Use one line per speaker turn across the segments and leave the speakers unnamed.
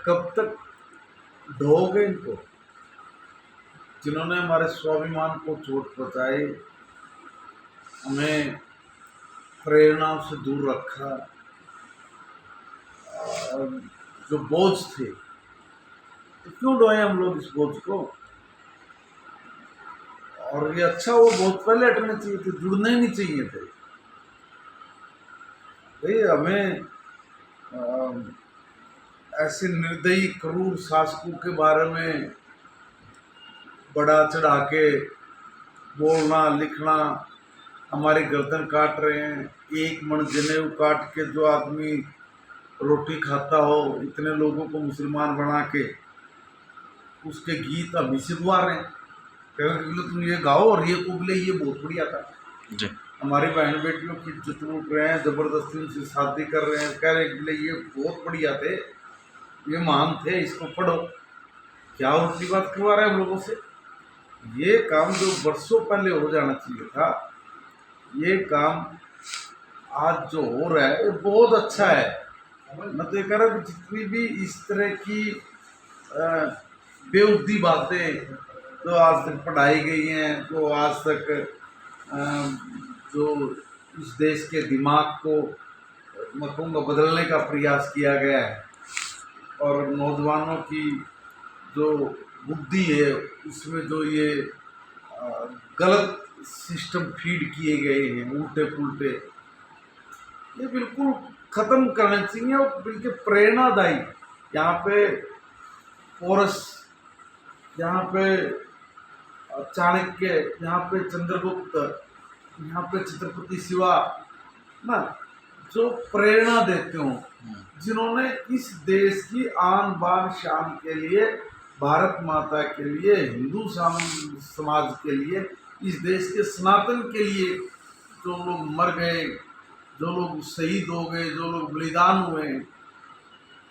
कब तक ढोओगे इनको, जिन्होंने हमारे स्वाभिमान को चोट पहुँचाई, हमें प्रेरणा से दूर रखा, और जो बोझ थे, तो क्यों ढोए हम लोग इस बोझ को। और ये अच्छा, वो बोझ पहले हटने चाहिए थे, जुड़ने ही नहीं चाहिए थे। भाई हमें ऐसे निर्दयी क्रूर शासकों के बारे में बढ़ा चढ़ा के बोलना लिखना, हमारी गर्दन काट रहे हैं। एक मन जनेऊ काट के जो आदमी रोटी खाता हो, इतने लोगों को मुसलमान बना के उसके गीत अभी से गुआ रहे हैं। कहेंगे तुम ये गाओ और ये कुबले, ये बहुत बढ़िया था
जी।
हमारी बहन बेटियों की इज्जत लूट रहे हैं, जबरदस्ती उनसे शादी कर रहे हैं, कह रहे हैं ये बहुत बढ़िया थे, ये महान थे, इसको पढ़ो। क्या उल्टी बात करवा रहे हैं हम लोगों से। ये काम जो वर्षों पहले हो जाना चाहिए था, ये काम आज जो हो रहा है ये बहुत अच्छा है। मैं तो ये कह रहा हूँ कि जितनी भी इस तरह की बेहुदी बातें जो आज तक पढ़ाई गई हैं, जो आज तक जो इस देश के दिमाग को मैं कहूँगा बदलने का प्रयास किया गया है, और नौजवानों की जो बुद्धि है उसमें जो ये गलत सिस्टम फीड किए गए हैं, उल्टे पुल्टे, ये बिल्कुल ख़त्म करने चाहिए। और बिल्कुल प्रेरणादायी, यहाँ पे पोरस, यहाँ पे चाणक्य, यहाँ पे चंद्रगुप्त, यहाँ पे छत्रपति शिवा ना, जो प्रेरणा देते हो, जिन्होंने इस देश की आन बान शान के लिए, भारत माता के लिए, हिंदू समाज के लिए, इस देश के सनातन के लिए जो लोग मर गए, जो लोग शहीद हो गए, जो लोग बलिदान हुए,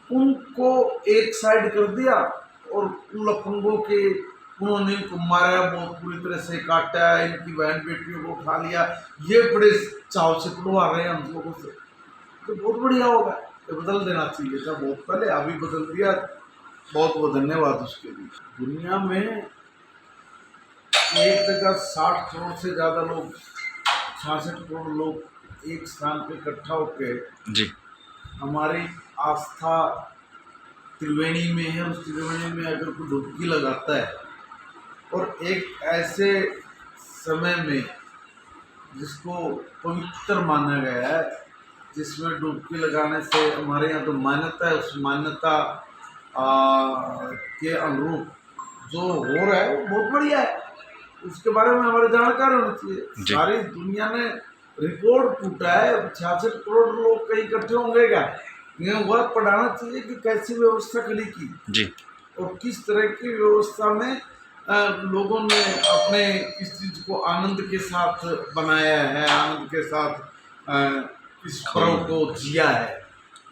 उनको एक साइड कर दिया और उन लफंगों के उन्होंने इनको मारा, बहुत पूरी तरह से काटा, इनकी बहन बेटियों को उठा लिया। ये बड़े चाव से पढ़वा रहे हैं हम लोगों से, तो बहुत बढ़िया होगा। ये बदल देना चाहिए था बहुत पहले, अभी बदल दिया, बहुत बहुत धन्यवाद उसके लिए। दुनिया में एक जगह 60 करोड़ से ज़्यादा लोग, 66 करोड़ लोग एक स्थान पे इकट्ठा होके
जी।
हमारी आस्था त्रिवेणी में है, उस त्रिवेणी में अगर कोई डुबकी लगाता है, और एक ऐसे समय में जिसको पवित्र माना गया है, जिसमें डुबकी लगाने से हमारे यहाँ तो मान्यता है, उस मान्यता के अनुरूप जो हो रहा है वो बहुत बढ़िया है, उसके बारे में हमारे जानकारी होनी चाहिए। सारी दुनिया में रिकॉर्ड टूटा है, 66 करोड़ लोग कहीं इकट्ठे होंगे क्या, ये वह पढ़ाना चाहिए कि कैसी व्यवस्था खड़ी की
जी, और
किस तरह की व्यवस्था में लोगों ने अपने इस चीज को आनंद के साथ बनाया है, आनंद के साथ इस पर्व को जिया है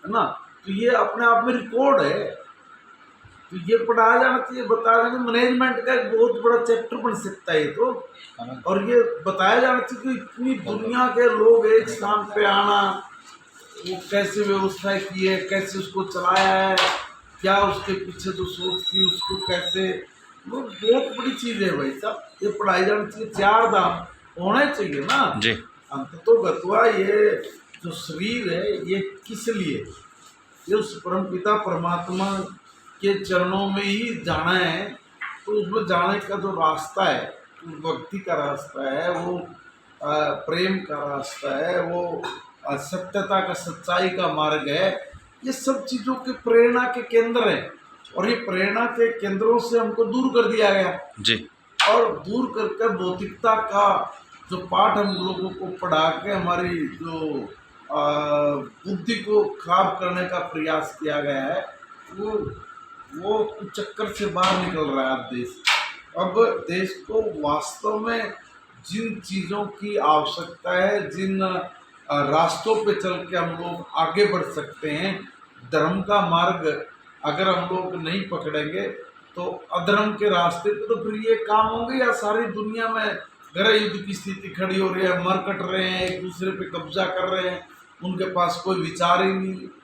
ना। तो ये अपने आप में रिकॉर्ड है, तो ये पढ़ाया जाना चाहिए, बताया जाना। मैनेजमेंट का एक बहुत बड़ा चैप्टर बन सकता है ये तो, और ये बताया जाना चाहिए कि इतनी दुनिया के लोग एक स्थान पे आना, वो कैसे व्यवस्था की है, कैसे उसको चलाया है, क्या उसके पीछे जो सोच थी उसको कैसे, वो बहुत बड़ी चीज़ है भाई साहब, ये पढ़ाई जानी चाहिए। 4 दाम होने चाहिए ना
जी।
अंत तो गतवा, ये जो शरीर है ये किस लिए, ये उस परम पिता परमात्मा के चरणों में ही जाना है। तो उसमें जाने का जो रास्ता है, भक्ति का रास्ता है, वो प्रेम का रास्ता है, वो सत्यता का, सच्चाई का मार्ग है। ये सब चीज़ों के प्रेरणा के केंद्र हैं, और ये प्रेरणा के केंद्रों से हमको दूर कर दिया गया
जी,
और दूर करके भौतिकता का जो पाठ हम लोगों को पढ़ा के हमारी जो बुद्धि को खराब करने का प्रयास किया गया है, वो चक्कर से बाहर निकल रहा है अब देश। अब देश को वास्तव में जिन चीज़ों की आवश्यकता है, जिन रास्तों पे चल के हम लोग आगे बढ़ सकते हैं, धर्म का मार्ग अगर हम लोग नहीं पकड़ेंगे तो अधर्म के रास्ते पे तो फिर ये काम होंगे। या सारी दुनिया में गृह युद्ध की स्थिति खड़ी हो रही है, मर कट रहे हैं, एक दूसरे पे कब्जा कर रहे हैं, उनके पास कोई विचार ही नहीं।